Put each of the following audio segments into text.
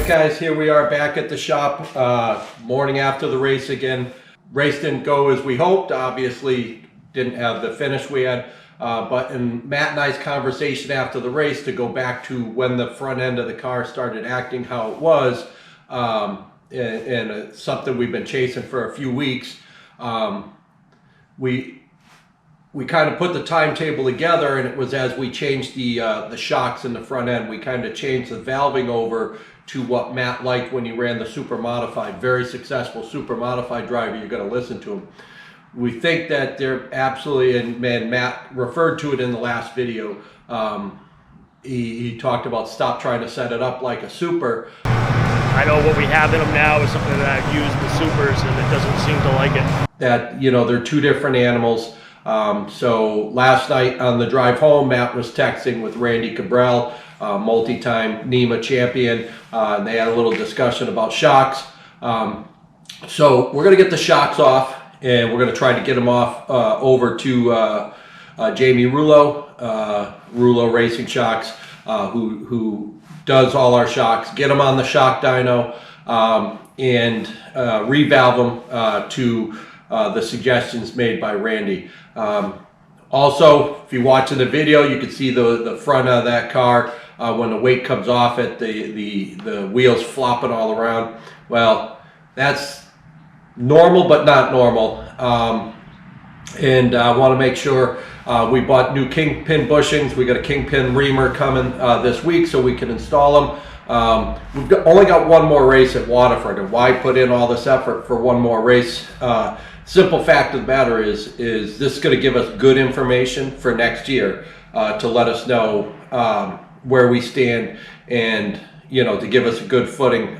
guys, here we are back at the shop, morning after the race again. Race didn't go as we hoped, obviously didn't have the finish we had, but in Matt and I's conversation after the race, to go back to when the front end of the car started acting how it was, and something we've been chasing for a few weeks, we kind of put the timetable together, and it was as we changed the shocks in the front end. We kind of changed the valving over to what Matt liked when he ran the super modified. Very successful super modified driver. You're going to listen to him. We think that they're absolutely, and man, Matt referred to it in the last video. He talked about stop trying to set it up like a super. I know what we have in them now is something that I've used the supers, and it doesn't seem to like it. That, you know, they're two different animals. So last night on the drive home, Matt was texting with Randy Cabral, multi-time NEMA champion, and they had a little discussion about shocks. So we're going to get the shocks off, and we're going to try to get them off over to Jamie Rouleau Racing Shocks, who does all our shocks. Get them on the shock dyno, and revalve them to the suggestions made by Randy. Also, if you're watching the video, you can see the front of that car when the weight comes off it, the wheels flopping all around. Well, that's normal but not normal. And I want to make sure we bought new kingpin bushings. We got a kingpin reamer coming this week so we can install them. We've only got one more race at Waterford, and why put in all this effort for one more race? Simple fact of the matter is this is going to give us good information for next year to let us know where we stand, and to give us a good footing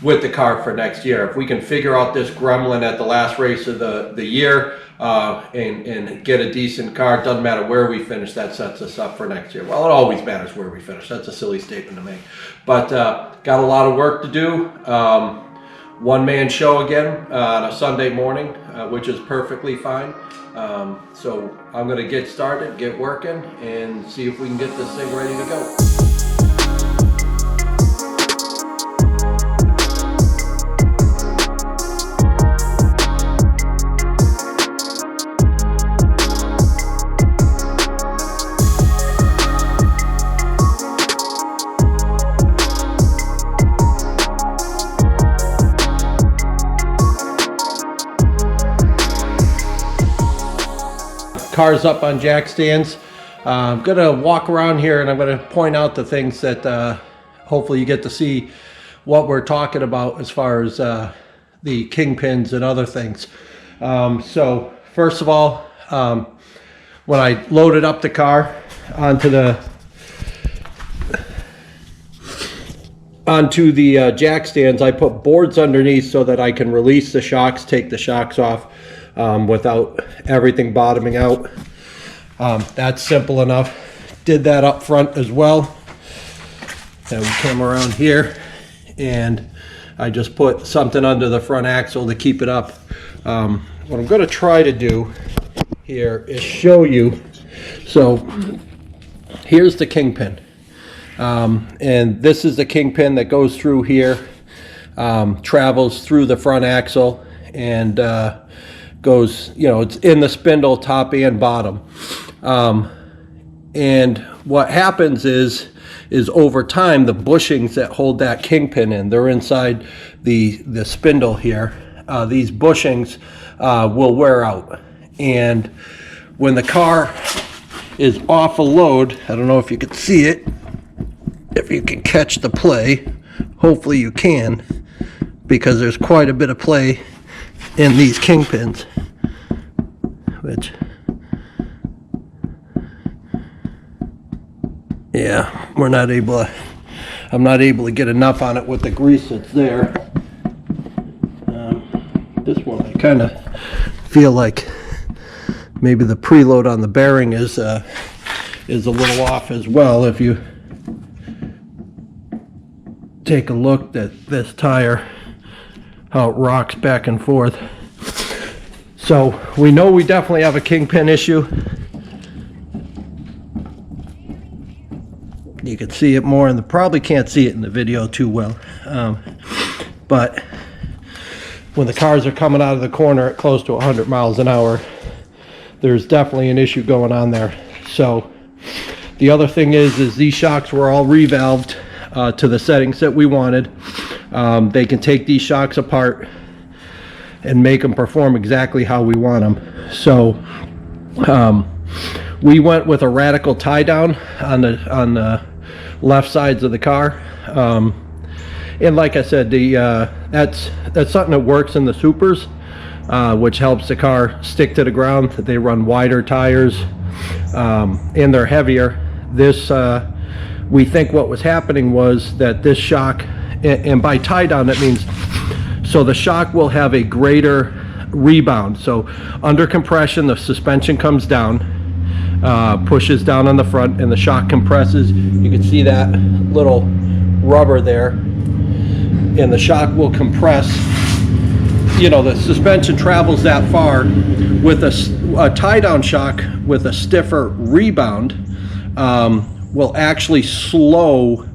with the car for next year. If we can figure out this gremlin at the last race of the year and get a decent car, doesn't matter where we finish, that sets us up for next year. Well, it always matters where we finish. That's a silly statement to make, but got a lot of work to do. One-man show again on a Sunday morning, which is perfectly fine. So I'm going to get started, get working, and see if we can get this thing ready to go. Cars up on jack stands. I'm gonna walk around here and I'm gonna point out the things that hopefully you get to see what we're talking about as far as the kingpins and other things. So first of all, when I loaded up the car onto the jack stands, I put boards underneath so that I can release the shocks, take the shocks off without everything bottoming out. That's simple enough. Did that up front as well. Then we came around here and I just put something under the front axle to keep it up. What I'm going to try to do here is show you. So here's the kingpin, and this is the kingpin that goes through here, travels through the front axle, and goes, it's in the spindle, top and bottom. And what happens is over time, the bushings that hold that kingpin in, they're inside the spindle here. These bushings will wear out. And when the car is off a load, I don't know if you can see it, if you can catch the play, hopefully you can, because there's quite a bit of play in these kingpins, which, yeah, I'm not able to get enough on it with the grease that's there. This one, I kind of feel like maybe the preload on the bearing is a little off as well. If you take a look at this tire, how it rocks back and forth. So we know we definitely have a kingpin issue. You can see it more, and probably can't see it in the video too well. But when the cars are coming out of the corner at close to 100 miles an hour, there's definitely an issue going on there. So the other thing is these shocks were all revalved to the settings that we wanted. They can take these shocks apart and make them perform exactly how we want them. So we went with a radical tie down on the left sides of the car. And like I said, that's something that works in the supers, which helps the car stick to the ground. They run wider tires, and they're heavier. This, we think what was happening was that this shock, and by tie down that means, so the shock will have a greater rebound. So under compression, the suspension comes down, pushes down on the front, and the shock compresses. You can see that little rubber there, and the shock will compress. You know, the suspension travels that far. With a tie-down shock with a stiffer rebound will actually slow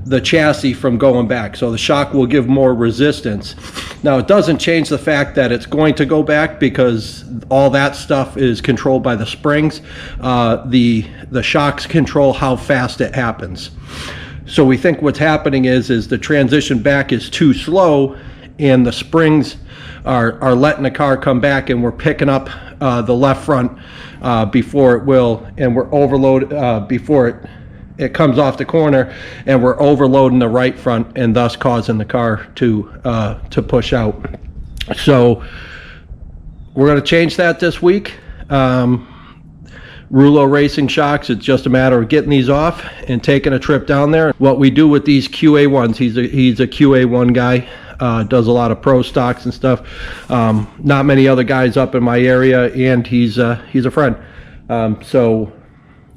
the chassis from going back. So the shock will give more resistance. Now, it doesn't change the fact that it's going to go back, because all that stuff is controlled by the springs. The shocks control how fast it happens. So we think what's happening is the transition back is too slow, and the springs are letting the car come back, and we're picking up the left front before it will, and we're overloaded before it comes off the corner, and we're overloading the right front, and thus causing the car to push out. So we're going to change that this week. Rulo Racing shocks, it's just a matter of getting these off and taking a trip down there. What we do with these QA1s, he's a QA1 guy, does a lot of pro stocks and stuff. Not many other guys up in my area, and he's a friend. So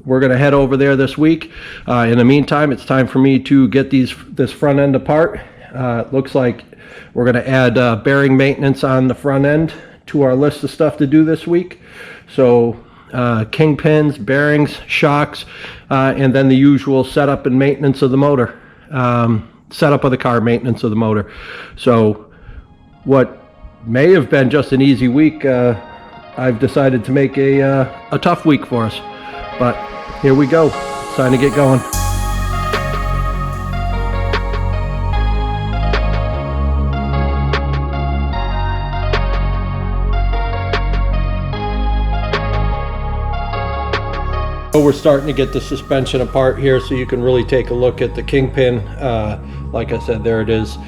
we're going to head over there this week. In the meantime, it's time for me to get this front end apart. It looks like we're going to add bearing maintenance on the front end to our list of stuff to do this week. So kingpins, bearings, shocks, and then the usual setup and maintenance of the motor. Setup of the car, maintenance of the motor. So what may have been just an easy week, I've decided to make a tough week for us. But here we go. It's time to get going. So we're starting to get the suspension apart here, so you can really take a look at the kingpin. Like I said, there it is.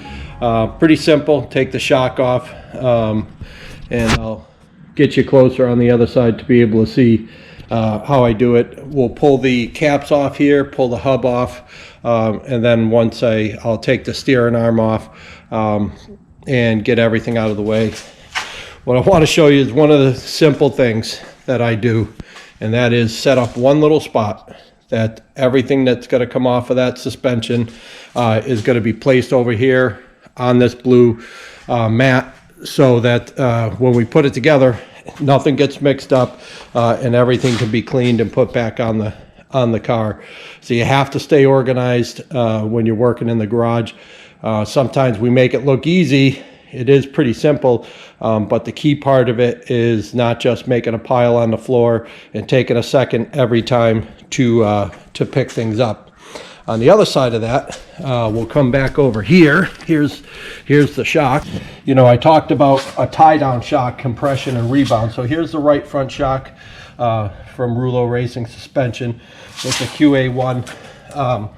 Pretty simple. Take the shock off, and I'll get you closer on the other side to be able to see how I do it. We'll pull the caps off here, pull the hub off, and then once I'll take the steering arm off and get everything out of the way. What I want to show you is one of the simple things that I do, and that is set up one little spot that everything that's going to come off of that suspension is going to be placed over here on this blue mat, so that when we put it together, nothing gets mixed up, and everything can be cleaned and put back on the car. So you have to stay organized when you're working in the garage. Sometimes we make it look easy. It is pretty simple, but the key part of it is not just making a pile on the floor and taking a second every time to pick things up. On the other side of that, we'll come back over here. Here's the shock. You know, I talked about a tie-down shock, compression and rebound. So here's the right front shock from Rulo Racing Suspension. It's a QA1.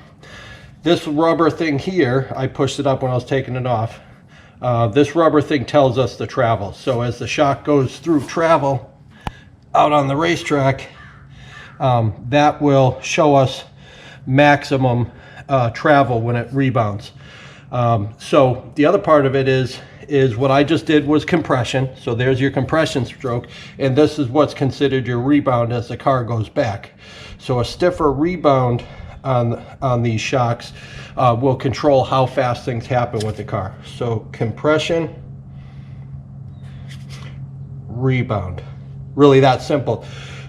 This rubber thing here, I pushed it up when I was taking it off. This rubber thing tells us the travel. So as the shock goes through travel out on the racetrack, that will show us maximum travel when it rebounds. So the other part of it is what I just did was compression. So there's your compression stroke, and this is what's considered your rebound as the car goes back. So a stiffer rebound on these shocks will control how fast things happen with the car. So compression, rebound, really that simple.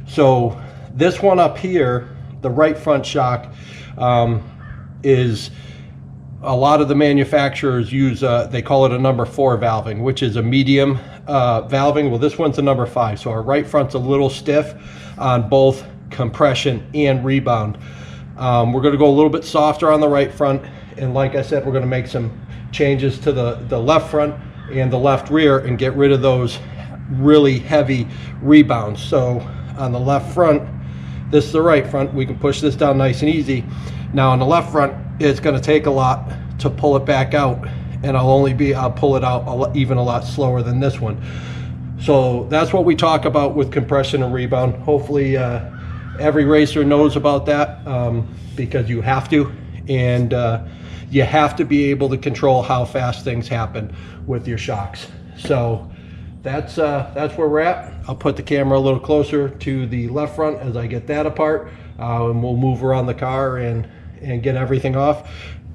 So this one up here, the right front shock is, a lot of the manufacturers use, they call it a number 4 valving, which is a medium valving. Well, this one's a number 5, so our right front's a little stiff on both compression and rebound. We're going to go a little bit softer on the right front, and like I said, we're going to make some changes to the left front and the left rear and get rid of those really heavy rebounds. So on the left front, this is the right front, we can push this down nice and easy. Now on the left front, it's going to take a lot to pull it back out, and I'll pull it out even a lot slower than this one. So that's what we talk about with compression and rebound. Hopefully every racer knows about that, because you have to, and you have to be able to control how fast things happen with your shocks. So that's where we're at. I'll put the camera a little closer to the left front as I get that apart, and we'll move around the car and get everything off.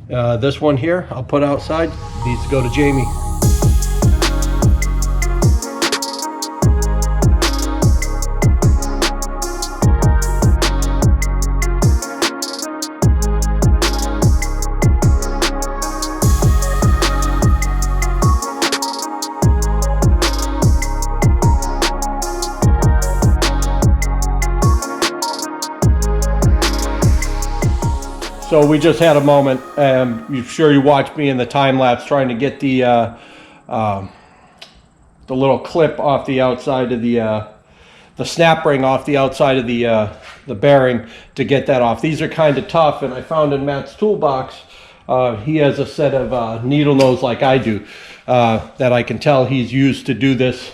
This one here I'll put outside, needs to go to Jamie. So we just had a moment, I'm sure you watched me in the time lapse trying to get the little clip off the outside of the snap ring off the outside of the bearing to get that off. These are kind of tough, and I found in Matt's toolbox, he has a set of needle nose like I do, that I can tell he's used to do this,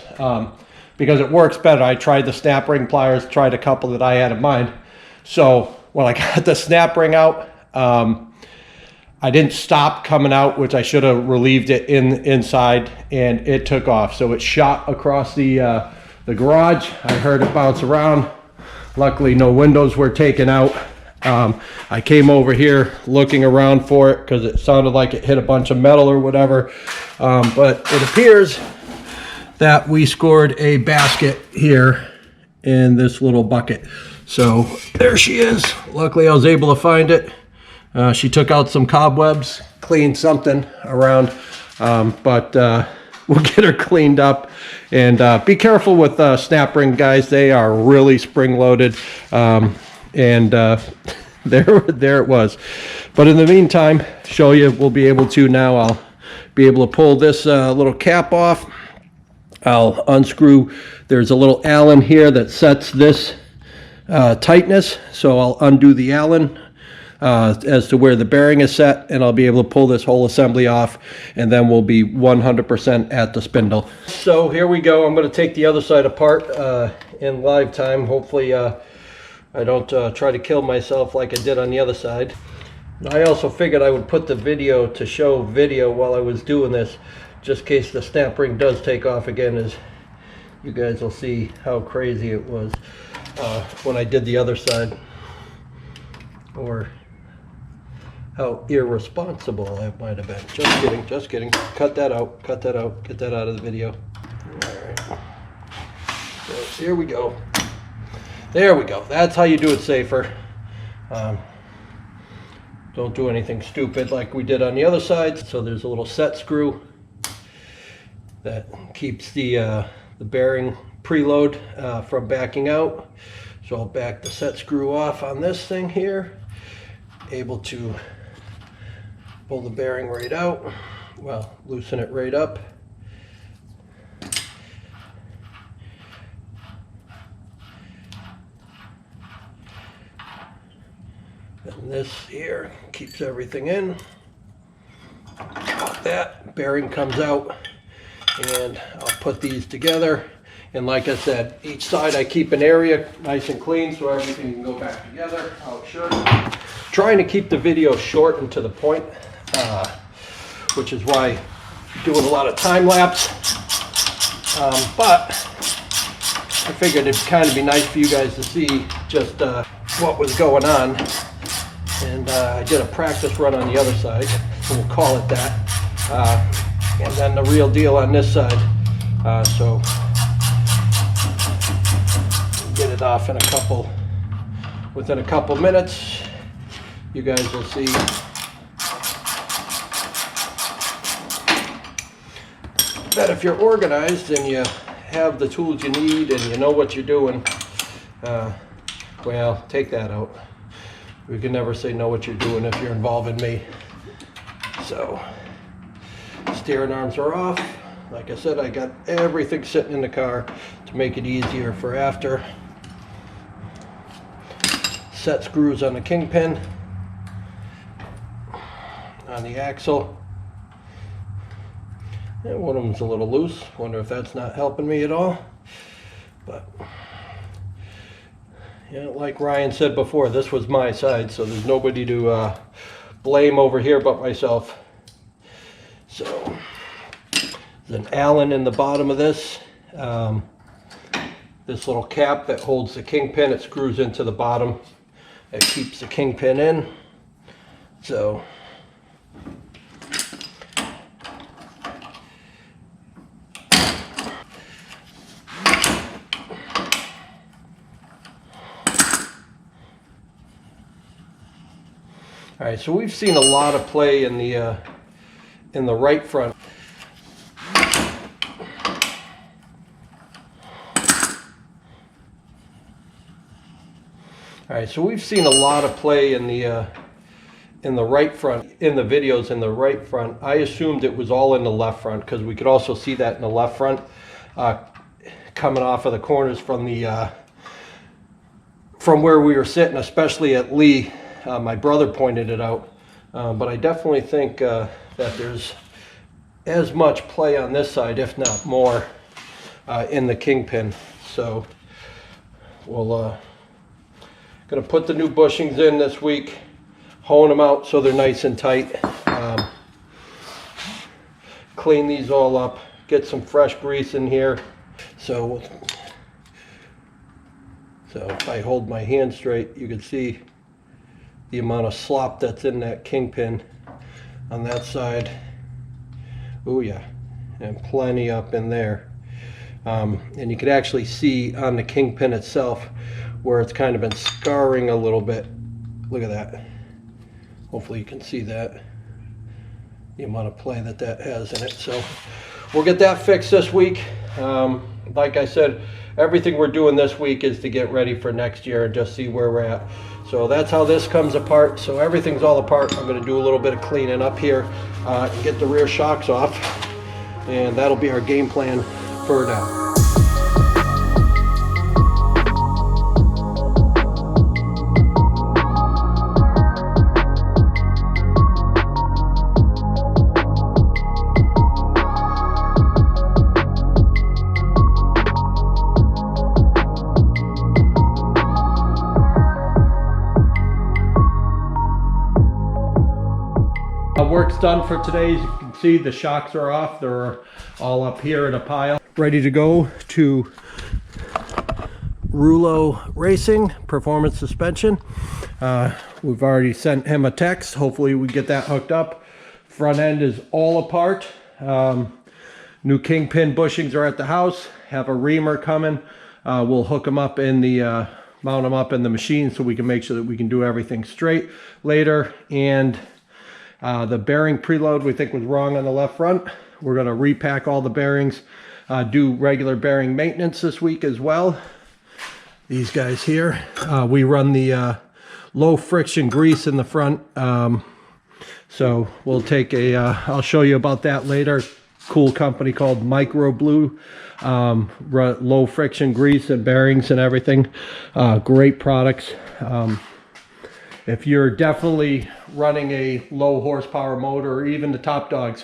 because it works better. I tried the snap ring pliers, tried a couple that I had in mind. So when I got the snap ring out, I didn't stop coming out, which I should have relieved it inside, and it took off. So it shot across the garage. I heard it bounce around. Luckily, no windows were taken out. I came over here looking around for it because it sounded like it hit a bunch of metal or whatever. But it appears that we scored a basket here in this little bucket. So there she is. Luckily, I was able to find it. She took out some cobwebs, cleaned something around, but we'll get her cleaned up. And be careful with snap ring, guys. They are really spring loaded. And there it was. But in the meantime, show you, we'll be able to now, I'll be able to pull this little cap off. I'll unscrew, there's a little Allen here that sets this tightness. So I'll undo the Allen as to where the bearing is set, and I'll be able to pull this whole assembly off, and then we'll be 100% at the spindle. So here we go. I'm going to take the other side apart in live time. Hopefully I don't try to kill myself like I did on the other side. I also figured I would put the video to show video while I was doing this, just in case the snap ring does take off again, as you guys will see how crazy it was when I did the other side, or how irresponsible I might have been. Just kidding, just kidding. Cut that out, get that out of the video. All right. So here we go. There we go. That's how you do it safer. Don't do anything stupid like we did on the other side. So there's a little set screw that keeps the bearing preload from backing out. So I'll back the set screw off on this thing here. Able to pull the bearing right out. Well, loosen it right up. And this here keeps everything in. That bearing comes out, and I'll put these together. And like I said, each side I keep an area nice and clean so everything can go back together how it should. Trying to keep the video short and to the point, which is why I'm doing a lot of time lapse. But I figured it'd kind of be nice for you guys to see just what was going on. And I did a practice run on the other side, so we'll call it that. And then the real deal on this side. So get it off in a couple within a couple minutes, you guys will see that if you're organized and you have the tools you need and you know what you're doing, well, take that out. We can never say know what you're doing if you're involving me. So, steering arms are off. Like I said, I got everything sitting in the car to make it easier for after. Set screws on the kingpin, on the axle. And one of them's a little loose. Wonder if that's not helping me at all. But yeah, like Ryan said before, this was my side, so there's nobody to blame over here but myself. So there's an Allen in the bottom of this. This little cap that holds the kingpin, it screws into the bottom. It keeps the kingpin in. So all right, so we've seen a lot of play in the right front. All right, so we've seen a lot of play in the right front, in the videos in the right front. I assumed it was all in the left front because we could also see that in the left front coming off of the corners from the from where we were sitting, especially at Lee. My brother pointed it out, but I definitely think that there's as much play on this side, if not more, in the kingpin. So we'll gonna put the new bushings in this week, hone them out so they're nice and tight, clean these all up, get some fresh grease in here. So if I hold my hand straight, you can see the amount of slop that's in that kingpin on that side. Oh yeah, and plenty up in there. And you can actually see on the kingpin itself where it's kind of been scarring a little bit. Look at that. Hopefully you can see that, the amount of play that has in it. So we'll get that fixed this week. Like I said, everything we're doing this week is to get ready for next year and just see where we're at. So that's how this comes apart. So everything's all apart. I'm going to do a little bit of cleaning up here and get the rear shocks off. And that'll be our game plan for now. Work's done for today. As you can see, the shocks are off. They're all up here in a pile, ready to go to Rulo Racing Performance Suspension. We've already sent him a text. Hopefully we get that hooked up. Front end is all apart. New kingpin bushings are at the house. Have a reamer coming. We'll hook them up in the mount them up in the machine so we can make sure that we can do everything straight later. And the bearing preload we think was wrong on the left front. We're going to repack all the bearings, do regular bearing maintenance this week as well. These guys here, we run the low friction grease in the front. So we'll take a, I'll show you about that later. Cool company called Micro Blue, low friction grease and bearings and everything. Great products. If you're definitely running a low horsepower motor, or even the top dogs,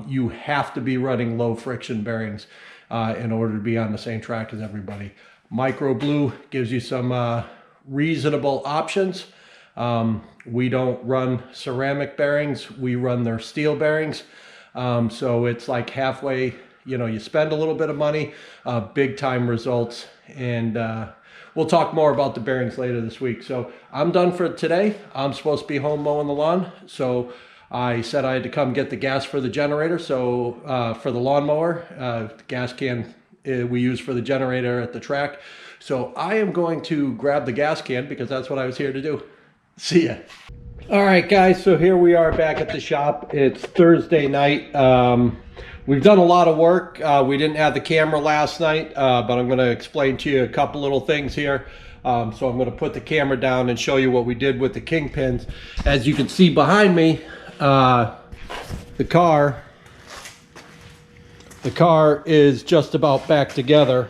you have to be running low friction bearings in order to be on the same track as everybody. Micro Blue gives you some reasonable options. We don't run ceramic bearings, we run their steel bearings. So it's like halfway, you know, you spend a little bit of money, big time results. And we'll talk more about the bearings later this week. So I'm done for today. I'm supposed to be home mowing the lawn. So I said I had to come get the gas for the generator. So for the lawnmower, the gas can we use for the generator at the track. So I am going to grab the gas can because that's what I was here to do. See ya. All right, guys, so here we are back at the shop. It's Thursday night. We've done a lot of work. We didn't have the camera last night, but I'm going to explain to you a couple little things here. So I'm going to put the camera down and show you what we did with the kingpins. As you can see behind me, the car is just about back together.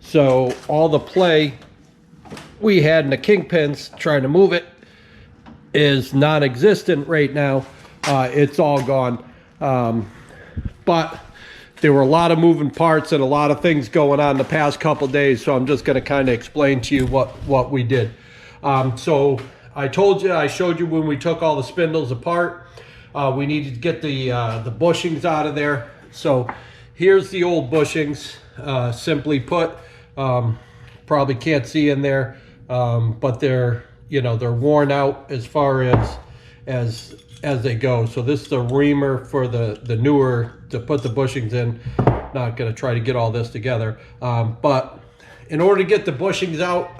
So all the play we had in the kingpins trying to move it is non-existent right now. It's all gone. But there were a lot of moving parts and a lot of things going on the past couple days, so I'm just going to kind of explain to you what we did. So I showed you when we took all the spindles apart, we needed to get the bushings out of there. So here's the old bushings, simply put. Probably can't see in there, but they're worn out as far as they go. So this is the reamer for the newer to put the bushings in. Not going to try to get all this together, but in order to get the bushings out,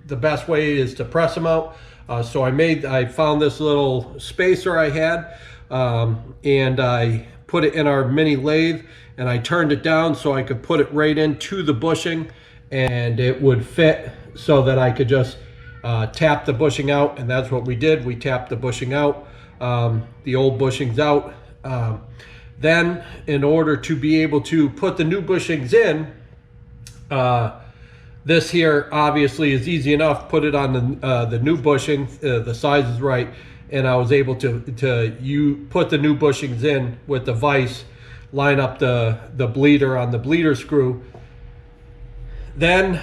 the best way is to press them out. So I found this little spacer I had, and I put it in our mini lathe, and I turned it down so I could put it right into the bushing, and it would fit so that I could just tap the bushing out. And that's what we did. We tapped the bushing out, the old bushings out. Then in order to be able to put the new bushings in, this here obviously is easy enough. Put it on the new bushing, the size is right, and I was able to put the new bushings in with the vise, line up the bleeder on the bleeder screw. Then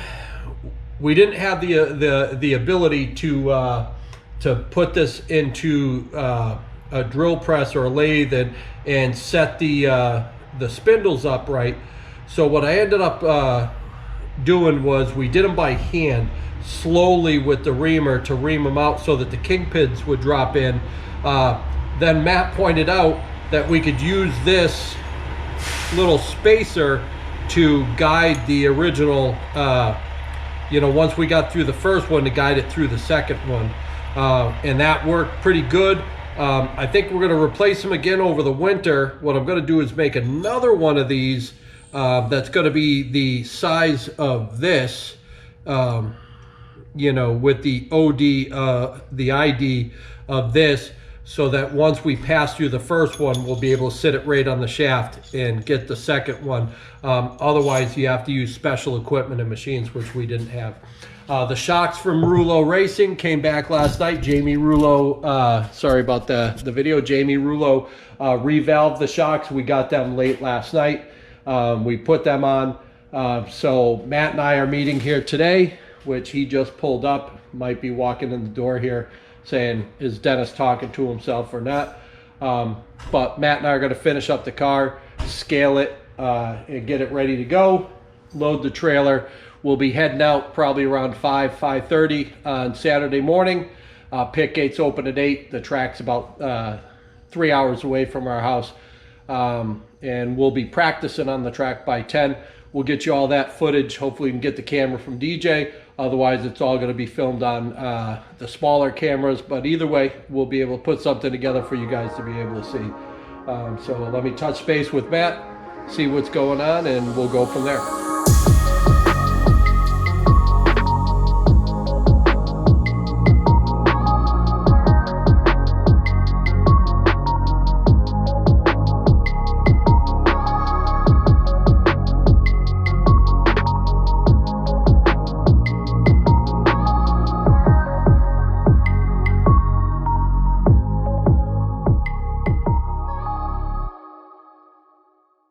we didn't have the ability to put this into a drill press or a lathe and set the spindles up right. So what I ended up doing was we did them by hand, slowly with the reamer to ream them out so that the kingpins would drop in. Then Matt pointed out that we could use this little spacer to guide the original, once we got through the first one, to guide it through the second one. And that worked pretty good. I think we're going to replace them again over the winter. What I'm going to do is make another one of these that's going to be the size of this, with the the ID of this, so that once we pass through the first one, we'll be able to sit it right on the shaft and get the second one. Otherwise, you have to use special equipment and machines, which we didn't have. The shocks from Rouleau Racing came back last night. Jamie Rouleau, sorry about the video. Jamie Rouleau revalved the shocks. We got them late last night. We put them on. So Matt and I are meeting here today, which he just pulled up. Might be walking in the door here saying, is Dennis talking to himself or not? But Matt and I are going to finish up the car, scale it, and get it ready to go. Load the trailer. We'll be heading out probably around 5:30 on Saturday morning. Pit gates open at 8. The track's about 3 hours away from our house. And we'll be practicing on the track by 10. We'll get you all that footage. Hopefully we can get the camera from DJ. Otherwise, it's all going to be filmed on the smaller cameras. But either way, we'll be able to put something together for you guys to be able to see. So let me touch base with Matt, see what's going on, and we'll go from there.